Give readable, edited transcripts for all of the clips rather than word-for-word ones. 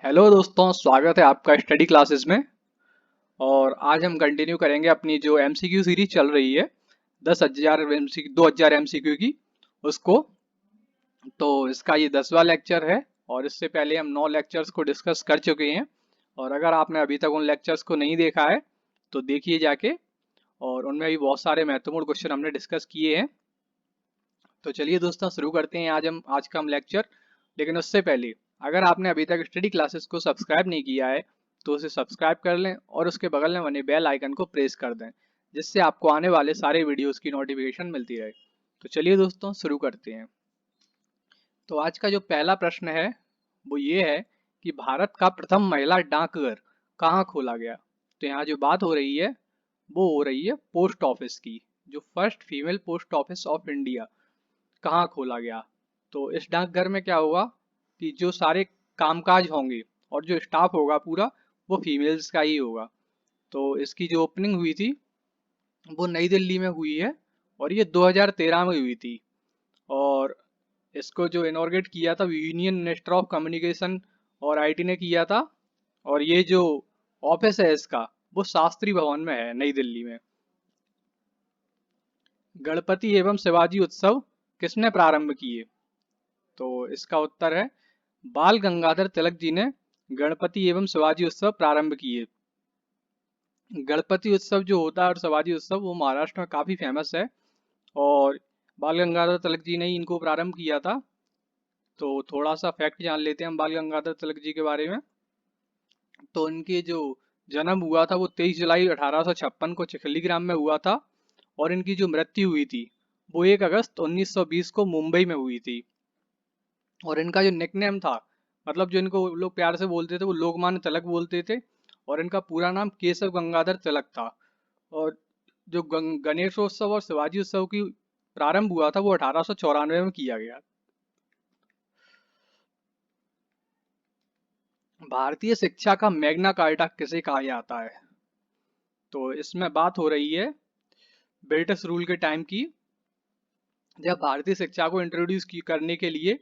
Hello दोस्तों, स्वागत है आपका स्टडी क्लासेस में। और आज हम कंटिन्यू करेंगे अपनी जो एमसीक्यू सीरीज चल रही है 10,000 एमसीक्यू 2,000 एमसीक्यू की उसको। तो इसका ये 10वां लेक्चर है और इससे पहले हम 9 लेक्चर्स को डिस्कस कर चुके हैं। और अगर आपने अभी तक उन लेक्चर्स को नहीं देखा है तो देखिए जाके। और उनमें भी बहुत सारे महत्वपूर्ण क्वेश्चन हमने डिस्कस किए हैं। तो चलिए दोस्तों, शुरू करते हैं आज का हम लेक्चर। लेकिन उससे पहले, अगर आपने अभी तक स्टडी क्लासेस को सब्सक्राइब नहीं किया है तो उसे सब्सक्राइब कर लें और उसके बगल में बने बेल आइकन को प्रेस कर दें, जिससे आपको आने वाले सारे वीडियोस की नोटिफिकेशन मिलती रहे। तो चलिए दोस्तों, शुरू करते हैं। तो आज का जो पहला प्रश्न है वो ये है कि भारत का प्रथम महिला डाकघर कहाँ खोला गया। तो यहाँ जो बात हो रही है वो हो रही है पोस्ट ऑफिस की। जो first female post office of India कहाँ खोला गया। तो इस डाकघर में क्या होगा कि जो सारे कामकाज होंगे और जो स्टाफ होगा पूरा, वो फीमेल्स का ही होगा। तो इसकी जो ओपनिंग हुई थी वो नई दिल्ली में हुई है और ये 2013 में हुई थी। और इसको जो इनॉर्गेट किया था यूनियन मिनिस्टर ऑफ कम्युनिकेशन और आईटी ने किया था। और ये जो ऑफिस है इसका वो शास्त्री भवन में है, नई दिल्ली में। गणपति एवं शिवाजी उत्सव किसने प्रारंभ किए। तो इसका उत्तर है बाल गंगाधर तिलक जी ने गणपति एवं शिवाजी उत्सव प्रारंभ किए। गणपति उत्सव जो होता है और शिवाजी उत्सव वो महाराष्ट्र में काफी फेमस है। और बाल गंगाधर तिलक जी ने ही इनको प्रारंभ किया था। तो थोड़ा सा फैक्ट जान लेते हैं हम बाल गंगाधर तिलक जी के बारे में। तो इनके जो जन्म हुआ था वो 23 जुलाई 1856 को चिखलीग्राम में हुआ था। और इनकी जो मृत्यु हुई थी वो 1 अगस्त 1920 को मुंबई में हुई थी। और इनका जो निकनेम था, मतलब जो इनको लोग प्यार से बोलते थे, वो लोकमान्य तिलक बोलते थे। और इनका पूरा नाम केशव गंगाधर तिलक था। और जो गणेशोत्सव और शिवाजी उत्सव की प्रारंभ हुआ था वो 1894 में किया गया। भारतीय शिक्षा का मैग्ना कार्टा किसे कहा जाता है। तो इसमें बात हो रही है ब्रिटिश रूल के टाइम की, जब भारतीय शिक्षा को इंट्रोड्यूस करने के लिए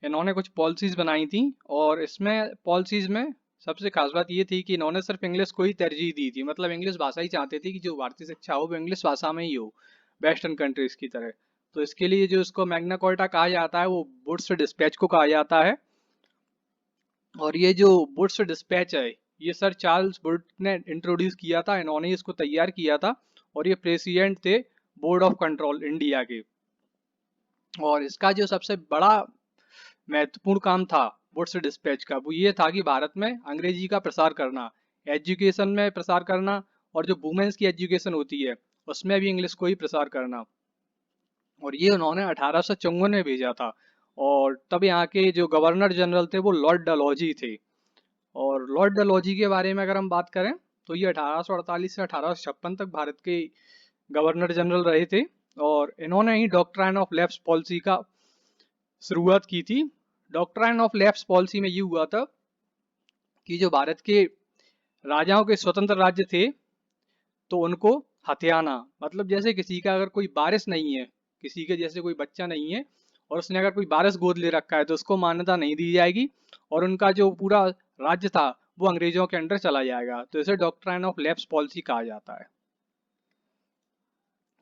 इन्होंने कुछ पॉलिसीज बनाई थी। और इसमें पॉलिसीज में सबसे खास बात ये थी कि इन्होंने सिर्फ इंग्लिश को ही तरजीह दी थी। मतलब इंग्लिश भाषा ही चाहते थे कि जो भारतीय शिक्षा हो वो इंग्लिश भाषा में ही हो, वेस्टर्न कंट्रीज की तरह। तो इसके लिए जो इसको मैग्ना कार्टा कहा जाता है वो वुड्स डिस्पैच को कहा जाता है। और ये जो वुड्स डिस्पैच है ये सर चार्ल्स वुड ने इंट्रोड्यूस किया था, इन्होंने इसको तैयार किया था। और ये प्रेसिडेंट थे बोर्ड ऑफ कंट्रोल इंडिया के। और इसका जो सबसे बड़ा महत्वपूर्ण काम था वुड्स डिस्पैच का वो ये था कि भारत में अंग्रेजी का प्रसार करना, एजुकेशन में प्रसार करना। और जो वुमेन्स की एजुकेशन होती है उसमें भी इंग्लिश को ही प्रसार करना। और ये उन्होंने 1854 में भेजा था। और तब यहाँ के जो गवर्नर जनरल थे वो लॉर्ड डलहौजी थे। और लॉर्ड डलहौजी के बारे में अगर हम बात करें तो ये 1848 से 1856 तक भारत के गवर्नर जनरल रहे थे। और इन्होंने ही डॉक्ट्राइन ऑफ लेफ्ट पॉलिसी का शुरुआत की थी। डॉक्ट्राइन ऑफ लेफ्ट पॉलिसी में ये हुआ था कि जो भारत के राजाओं के स्वतंत्र राज्य थे तो उनको हथियाना, मतलब जैसे किसी का अगर कोई वारिस नहीं है, किसी के जैसे कोई बच्चा नहीं है और उसने अगर कोई वारिस गोद ले रखा है तो उसको मान्यता नहीं दी जाएगी। और उनका जो पूरा राज्य था वो अंग्रेजों के अंडर चला जाएगा। तो इसे डॉक्ट्राइन ऑफ लैप्स पॉलिसी कहा जाता है।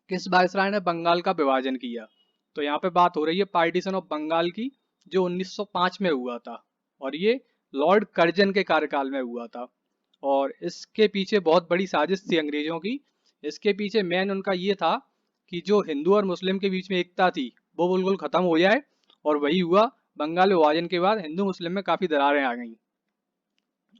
किस वायसराय ने बंगाल का विभाजन किया। तो यहाँ पे बात हो रही है पार्टीशन ऑफ बंगाल की, जो 1905 में हुआ था। और ये लॉर्ड कर्जन के कार्यकाल में हुआ था। और इसके पीछे बहुत बड़ी साजिश थी अंग्रेजों की। इसके पीछे मेन उनका ये था कि जो हिंदू और मुस्लिम के बीच में एकता थी वो बिल्कुल खत्म हो जाए। और वही हुआ, बंगाल विभाजन के बाद हिंदू मुस्लिम में काफी दरारें आ गई।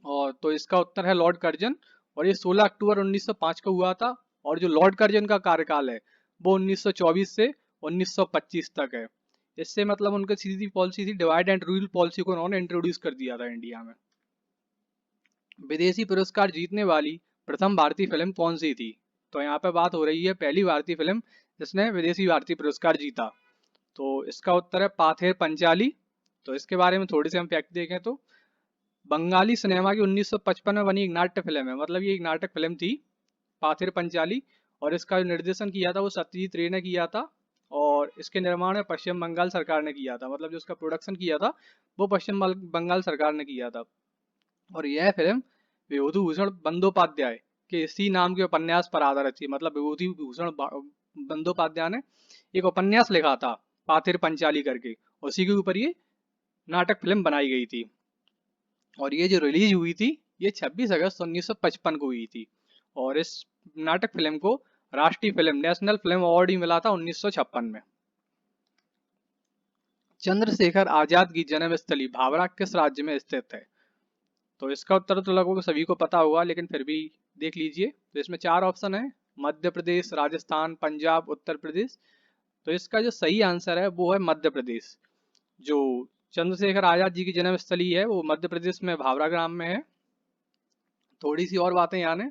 और तो इसका उत्तर है लॉर्ड कर्जन। और ये 16 अक्टूबर 1905 को हुआ था। और जो लॉर्ड कर्जन का कार्यकाल है वो 1924 से 1925 तक है। इससे मतलब उनकी सीधी पॉलिसी थी, डिवाइड एंड रूल पॉलिसी को उन्होंने इंट्रोड्यूस कर दिया था इंडिया में। विदेशी पुरस्कार जीतने वाली प्रथम भारतीय फिल्म कौन सी थी। तो यहाँ पे बात हो रही है पहली भारतीय फिल्म जिसने विदेशी भारतीय पुरस्कार जीता। तो इसका उत्तर है पाथेर पंचाली। तो इसके बारे में थोड़ी सी हम फैक्ट देखें तो बंगाली सिनेमा की 1955 में बनी एक नाट्य फिल्म है, मतलब ये एक नाटक फिल्म थी पाथिर पंचाली। और इसका जो निर्देशन किया था वो सत्यजीत रे ने किया था। और इसके निर्माण में पश्चिम बंगाल सरकार ने किया था, मतलब जो इसका प्रोडक्शन किया था वो पश्चिम बंगाल सरकार ने किया था। और यह फिल्म विभूति भूषण बंदोपाध्याय के इसी नाम के उपन्यास पर आधारित थी। मतलब विभूति भूषण बंदोपाध्याय ने एक उपन्यास लिखा था पाथिर पंचाली करके, उसी के ऊपर ये नाटक फिल्म बनाई गई थी। और ये जो रिलीज हुई थी ये 26 अगस्त 1955 को हुई थी। और इस नाटक फिल्म को राष्ट्रीय फिल्म नेशनल फिल्म अवार्ड ही मिला था 1956 में। चंद्रशेखर आजाद की जन्मस्थली भाभरा किस राज्य में स्थित है? तो इसका उत्तर तो लगभग सभी को पता होगा, लेकिन फिर भी देख लीजिए। तो इसमें 4 ऑप्शन है, मध्य प्रदेश, राजस्थान, पंजाब, उत्तर प्रदेश। तो इसका जो सही आंसर है वो है मध्य प्रदेश। जो चंद्रशेखर आजाद जी की जन्मस्थली है वो मध्य प्रदेश में भाभरा ग्राम में है। थोड़ी सी और बातें यहाँ ने,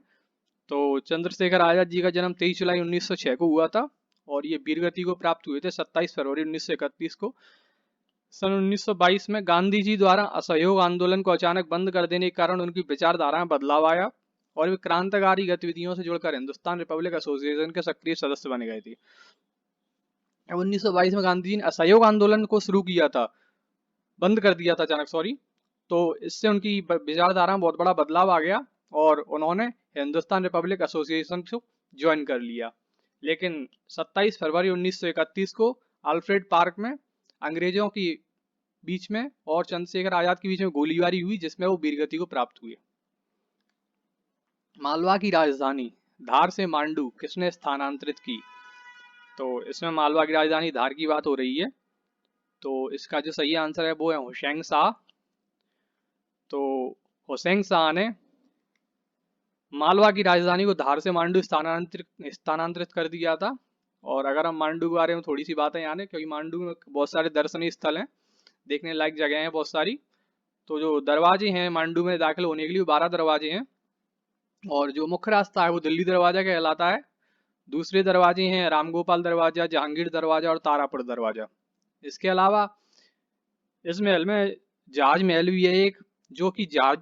तो चंद्रशेखर आजाद जी का जन्म 23 जुलाई 1906 को हुआ था और ये वीरगति को प्राप्त हुए थे 27 फरवरी 1931 को। सन 1922 में गांधी जी द्वारा असहयोग आंदोलन को अचानक बंद कर देने के कारण उनकी विचारधारा में बदलाव आया और वे क्रांतिकारी गतिविधियों से जुड़कर हिंदुस्तान रिपब्लिक एसोसिएशन के सक्रिय सदस्य बन गए थे। 1922 में गांधी जी ने असहयोग आंदोलन को शुरू किया था, बंद कर दिया था अचानक, सॉरी। तो इससे उनकी विचारधारा में बहुत बड़ा बदलाव आ गया और उन्होंने हिंदुस्तान रिपब्लिक एसोसिएशन को ज्वाइन कर लिया। लेकिन 27 फरवरी 1931 को अल्फ्रेड पार्क में अंग्रेजों की बीच में और चंद्रशेखर आजाद के बीच में गोलीबारी हुई जिसमें वो वीरगति को प्राप्त हुए। मालवा की राजधानी धार से मांडू किसने स्थानांतरित की? तो इसमें मालवा की राजधानी धार की बात हो रही है। तो इसका जो सही आंसर है वो है हुसैन शाह। तो हुसैन शाह ने मालवा की राजधानी को धार से मांडू स्थानांतरित कर दिया था। और अगर हम मांडू के बारे में थोड़ी सी बातें यानी, क्योंकि मांडू में बहुत सारे दर्शनीय स्थल हैं, देखने लायक जगह हैं बहुत सारी। तो जो दरवाजे हैं मांडू में दाखिल होने के लिए 12 दरवाजे हैं और जो मुख्य रास्ता है वो दिल्ली दरवाजा कहलाता है। दूसरे दरवाजे हैं रामगोपाल दरवाजा, जहांगीर दरवाजा और तारापुर दरवाजा। इसके अलावा इस महल में जहाज महल भी है एक, जो कि जहाज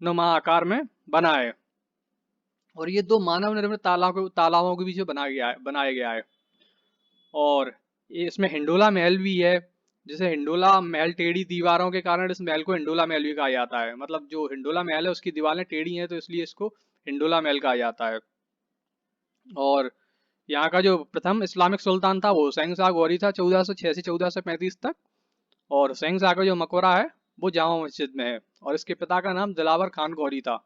नुमा आकार में बना है और ये 2 मानव निर्मित तालाबों के बीच में बनाया गया है। और इसमें हिंडोला महल भी है, जिसे हिंडोला महल टेढ़ी दीवारों के कारण इस महल को हिंडोला महल भी कहा जाता है। मतलब जो हिंडोला महल है उसकी दीवारें टेढ़ी हैं तो इसलिए इसको हिंडोला महल कहा जाता है। और यहाँ का जो प्रथम इस्लामिक सुल्तान था वो हुसैन शाह गौरी था 1406 से 1435 तक। और हुसैन शाह का जो मकबरा है वो जामा मस्जिद में है और इसके पिता का नाम दिलावर खान गौरी था।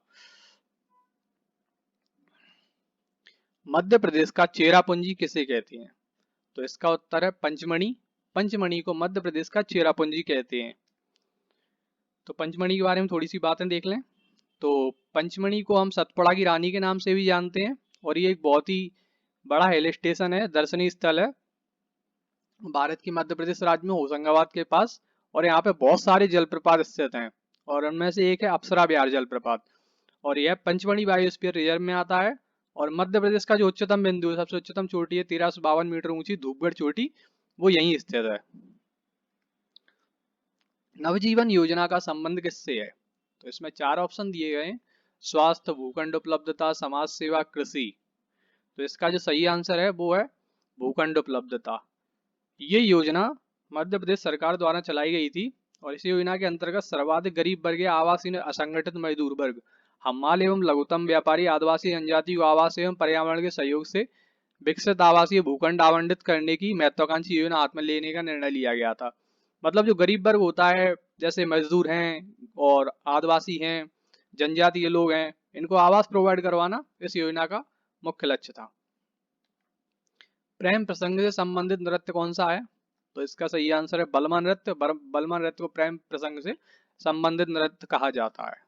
मध्य प्रदेश का चेरापूंजी किसे कहते हैं? तो इसका उत्तर है पंचमढ़ी। पंचमढ़ी को मध्य प्रदेश का चेरापूंजी कहते हैं। तो पंचमढ़ी के बारे में थोड़ी सी बातें देख लें। तो पंचमढ़ी को हम सतपुड़ा की रानी के नाम से भी जानते हैं और ये एक बहुत ही बड़ा हिल स्टेशन है, दर्शनीय स्थल है भारत के मध्य प्रदेश राज्य में होशंगाबाद के पास। और यहाँ पे बहुत सारे जलप्रपात स्थित हैं और उनमें से एक है अप्सरा विहार जलप्रपात और यह पंचमढ़ी बायोस्फीयर रिजर्व में आता है। और मध्य प्रदेश का जो उच्चतम बिंदु है, सबसे उच्चतम चोटी है 1352 मीटर ऊंची धूपगढ़ चोटी, वो यहीं स्थित है। नवजीवन योजना का संबंध किससे है? तो इसमें 4 ऑप्शन दिए गए हैं, स्वास्थ्य, भूखंड उपलब्धता, समाज सेवा, कृषि। तो इसका जो सही आंसर है वो है भूखंड उपलब्धता। ये योजना मध्य प्रदेश सरकार द्वारा चलाई गई थी और इस योजना के अंतर्गत सर्वाधिक गरीब वर्ग या आवासीय असंगठित मजदूर वर्ग, हमाल एवं लघुतम व्यापारी, आदिवासी जनजाति को आवास एवं पर्यावरण के सहयोग से विकसित आवासीय भूखंड आवंटित करने की महत्वाकांक्षी योजना हाथ में लेने का निर्णय लिया गया था। मतलब जो गरीब वर्ग होता है, जैसे मजदूर हैं और आदिवासी हैं, जनजातीय लोग हैं, इनको आवास प्रोवाइड करवाना इस योजना का मुख्य लक्ष्य था। प्रेम प्रसंग से संबंधित नृत्य कौन सा है? तो इसका सही आंसर है बलमा नृत्य। बलमा नृत्य को प्रेम प्रसंग से संबंधित नृत्य कहा जाता है।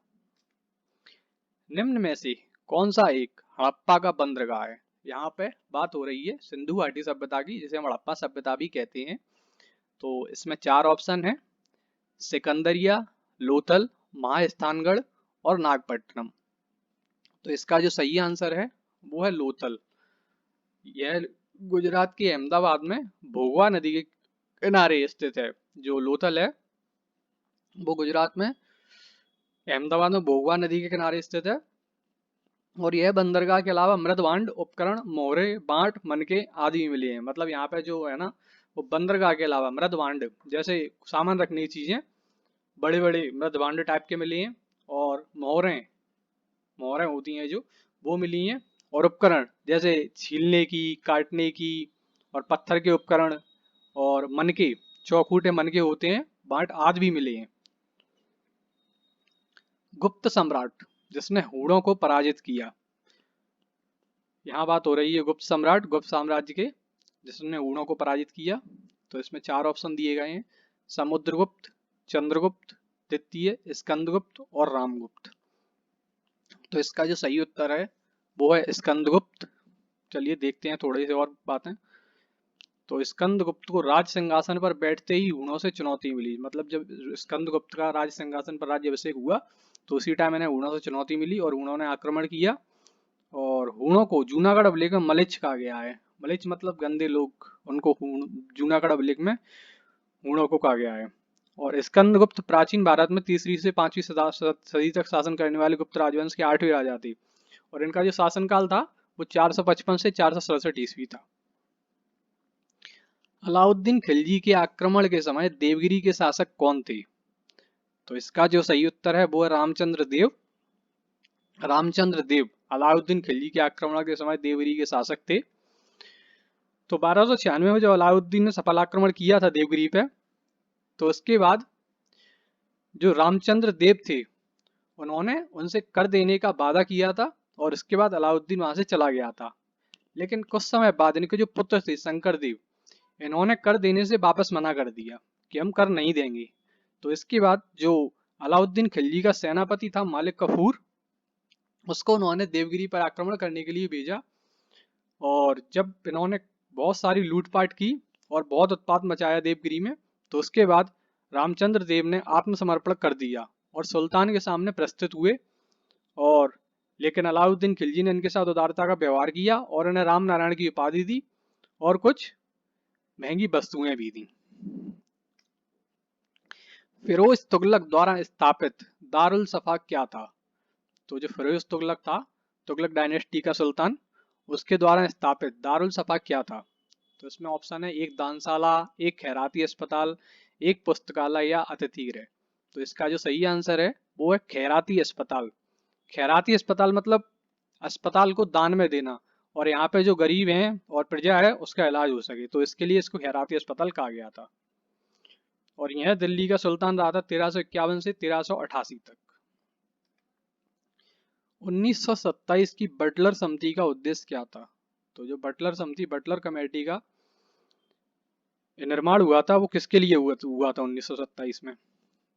निम्न में से कौन सा एक हड़प्पा का बंदरगाह है? यहाँ पे बात हो रही है सिंधु घाटी सभ्यता की, जिसे हम हड़प्पा सभ्यता भी कहते हैं। तो इसमें 4 ऑप्शन है, सिकंदरिया, लोथल, महास्थानगढ़ और नागपट्टनम। तो इसका जो सही आंसर है वो है लोथल। यह गुजरात के अहमदाबाद में भोगवा नदी के किनारे स्थित है। जो लोथल है वो गुजरात में अहमदाबाद में भोगवा नदी के किनारे स्थित है और यह बंदरगाह के अलावा मृदभांड उपकरण, मोहरे, बांट, मनके आदि भी मिले हैं। मतलब यहाँ पे जो है ना वो बंदरगाह के अलावा मृदभांड जैसे सामान रखने की चीजें बड़े बड़े मृदभांड टाइप के मिले हैं मोहरें मोहरें होती हैं जो, वो मिली हैं। और उपकरण जैसे छीलने की, काटने की, और पत्थर के उपकरण, और मनके, चौखूटे मनके होते हैं, बाट आदि भी मिले हैं। गुप्त सम्राट जिसने हूणों को पराजित किया। यहाँ बात हो रही है गुप्त सम्राट, गुप्त साम्राज्य के, जिसने हूणों को पराजित किया। तो इसमें 4 ऑप्शन दिए गए हैं, समुद्रगुप्त, चंद्रगुप्त, द्वितीय स्कंदगुप्त और रामगुप्त। तो इसका जो सही उत्तर है वो है स्कंदगुप्त। चलिए देखते हैं थोड़ी सी और बातें। तो स्कंदगुप्त को राज सिंहासन पर बैठते ही हूणों से चुनौती मिली। मतलब जब स्कंदगुप्त का राज सिंहासन पर राज्याभिषेक हुआ तो उसी टाइम इन्हें हूणों से चुनौती मिली और हूणों ने आक्रमण किया। और हूणों को जूनागढ़ अभिलेख में मलिच्छ कहा गया है। मलिच्छ मतलब गंदे लोग, उनको जूनागढ़ अभिलेख में हूणों को कहा गया है। और स्कंदगुप्त प्राचीन भारत में 3वीं से 5वीं सदी तक शासन करने वाले गुप्त राजवंश के 8वें राजा थे। और इनका जो शासनकाल था वो 455 से 467 ईस्वी था। अलाउद्दीन खिलजी के आक्रमण के समय देवगिरी के शासक कौन थे? तो इसका जो सही उत्तर है वो है रामचंद्र देव। रामचंद्र देव अलाउद्दीन खिलजी के आक्रमण के समय देवगिरी के शासक थे। तो 1296 में जब अलाउद्दीन ने सफल आक्रमण किया था देवगिरी पे, तो उसके बाद जो रामचंद्र देव थे उन्होंने उनसे कर देने का वादा किया था और इसके बाद अलाउद्दीन वहां से चला गया था। लेकिन कुछ समय बाद इनके जो पुत्र थे शंकर देव, इन्होंने कर देने से वापस मना कर दिया कि हम कर नहीं देंगे। तो इसके बाद जो अलाउद्दीन खिलजी का सेनापति था मालिक कफूर, उसको उन्होंने देवगिरी पर आक्रमण करने के लिए भेजा। और जब इन्होंने बहुत सारी लूटपाट की और बहुत उत्पात मचाया देवगिरी में, तो उसके बाद रामचंद्र देव ने आत्मसमर्पण कर दिया और सुल्तान के सामने प्रस्तुत हुए। और लेकिन अलाउद्दीन खिलजी ने इनके साथ उदारता का व्यवहार किया और इन्हें राम नारायण की उपाधि दी और कुछ महंगी वस्तुएं भी दी। फिरोज तुगलक द्वारा स्थापित दारुल सफा क्या था? तो जो फिरोज तुगलक था, तुगलक डायनेस्टी का सुल्तान, उसके द्वारा स्थापित दारुल सफा क्या था? तो इसमें ऑप्शन है, एक दानशाला, एक खैराती अस्पताल, एक पुस्तकालय या अतिथि गृह। तो इसका जो सही आंसर है वो है खैराती अस्पताल। खैराती अस्पताल मतलब अस्पताल को दान में देना, और यहाँ पे जो गरीब हैं और प्रजा है उसका इलाज हो सके, तो इसके लिए इसको खैराती अस्पताल कहा गया था। और यह दिल्ली का सुल्तान रहा था 1351 से 1388 तक। 1927 की बटलर समिति का उद्देश्य क्या था? तो जो बटलर समिति, बटलर कमेटी का निर्माण हुआ था वो किसके लिए हुआ था 1927 में?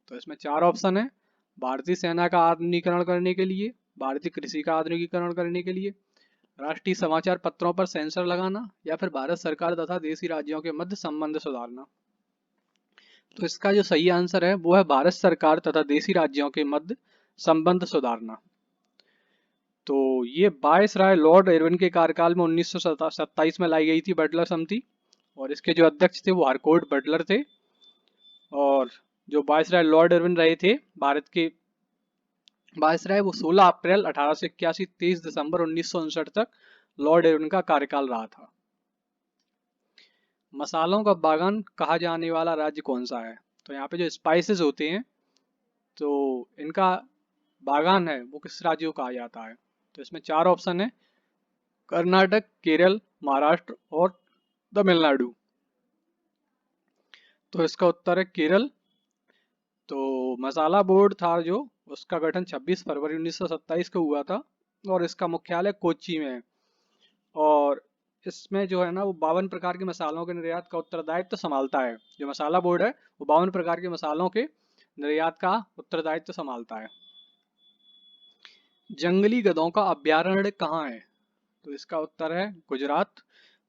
तो इसमें 4 ऑप्शन है, भारतीय सेना का आधुनिकीकरण करने के लिए, भारतीय कृषि का आधुनिकीकरण करने के लिए, राष्ट्रीय समाचार पत्रों पर सेंसर लगाना, या फिर भारत सरकार तथा देशी राज्यों के मध्य संबंध सुधारना। तो इसका जो सही आंसर है वो है भारत सरकार तथा देशी राज्यों के मध्य संबंध सुधारना। तो ये वायसराय लॉर्ड इरविन के कार्यकाल में 1927 में लाई गई थी बटलर समिति, और इसके जो अध्यक्ष थे वो हरकोर्ट बटलर थे। और जो वायसराय लॉर्ड इरविन रहे थे भारत के वायसराय, वो 16 अप्रैल 1881 23 दिसंबर 1959 तक लॉर्ड इरविन का कार्यकाल रहा था। मसालों का बागान कहा जाने वाला राज्य कौन सा है? तो यहाँ पे जो स्पाइसेस होते हैं तो इनका बागान है वो किस राज्य को कहा जाता है? तो इसमें 4 ऑप्शन है, कर्नाटक, केरल, महाराष्ट्र और तमिलनाडु। तो इसका उत्तर है केरल। तो मसाला बोर्ड था जो, उसका गठन 26 फरवरी 1927 को हुआ था और इसका मुख्यालय कोच्चि में है। और इसमें जो है ना वो 52 प्रकार के मसालों के निर्यात का उत्तरदायित्व संभालता है। जो मसाला बोर्ड है वो 52 प्रकार के मसालों के निर्यात का उत्तरदायित्व संभालता है। जंगली गधों का अभ्यारण्य कहाँ है? तो इसका उत्तर है गुजरात।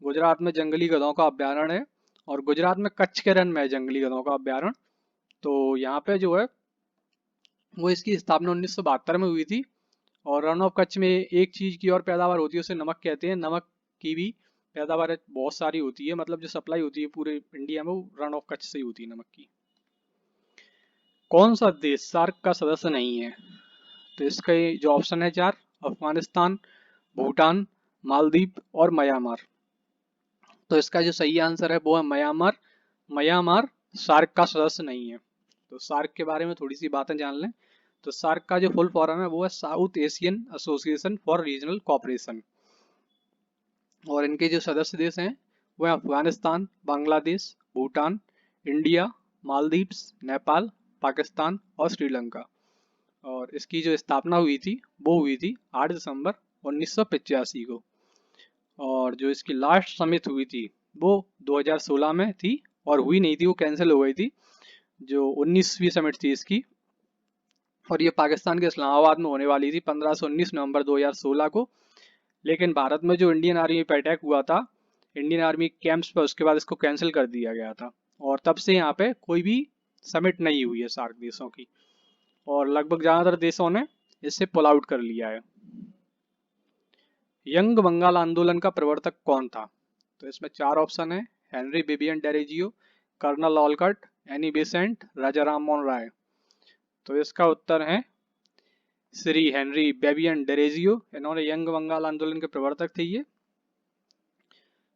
गुजरात में जंगली गधों का अभ्यारण्य है, और गुजरात में कच्छ के रण में है जंगली गधों का अभ्यारण्य। तो यहाँ पे जो है वो इसकी स्थापना 1972 में हुई थी। और रन ऑफ कच्छ में एक चीज की और पैदावार होती है, उसे नमक कहते हैं। नमक की भी पैदावार बहुत सारी होती है, मतलब जो सप्लाई होती है पूरे इंडिया में वो रन ऑफ कच्छ से ही होती है नमक की। कौन सा देश सार्क का सदस्य नहीं है? तो इसका जो ऑप्शन है 4, अफगानिस्तान, भूटान, मालदीव और म्यांमार। तो इसका जो सही आंसर है वो है म्यांमार। म्यांमार सार्क का सदस्य नहीं है। तो सार्क के बारे में थोड़ी सी बातें जान लें। तो सार्क का जो फुल फॉर्म है वो है south Asian association for regional cooperation. और इनके जो सदस्य देश हैं वो है अफगानिस्तान, बांग्लादेश, भूटान, इंडिया, मालदीव्स, नेपाल, पाकिस्तान और श्रीलंका। और इसकी जो स्थापना हुई थी वो हुई थी 8 दिसंबर 1985 को। और जो इसकी लास्ट समिट हुई थी वो 2016 में थी, और हुई नहीं थी, वो कैंसिल हो गई थी, जो 19वीं समिट थी इसकी। और ये पाकिस्तान के इस्लामाबाद में होने वाली थी 15 से 19 नवंबर 2016 को। लेकिन भारत में जो इंडियन आर्मी पे अटैक हुआ था, इंडियन आर्मी कैंप्स पर, उसके बाद इसको कैंसिल कर दिया गया था। और तब से यहाँ पे कोई भी समिट नहीं हुई है सार्क देशों की, और लगभग ज़्यादातर देशों ने इससे पुल आउट कर लिया है। यंग बंगाल आंदोलन का प्रवर्तक कौन था? तो इसमें 4 ऑप्शन है: Henry Vivian Derozio, colonel Olcott, Annie Besant, Raja Ram Mohan Roy. तो इसका उत्तर है श्री हेनरी बेबियन डेरेजियो। इन्होंने यंग बंगाल आंदोलन के प्रवर्तक थे ये।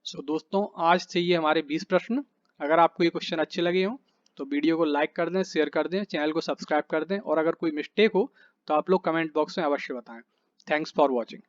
सो दोस्तों, आज से ये हमारे 20 प्रश्न। अगर आपको ये क्वेश्चन अच्छे लगे हों तो वीडियो को लाइक कर दें, शेयर कर दें, चैनल को सब्सक्राइब कर दें, और अगर कोई मिस्टेक हो तो आप लोग कमेंट बॉक्स में अवश्य बताएं। Thanks for watching.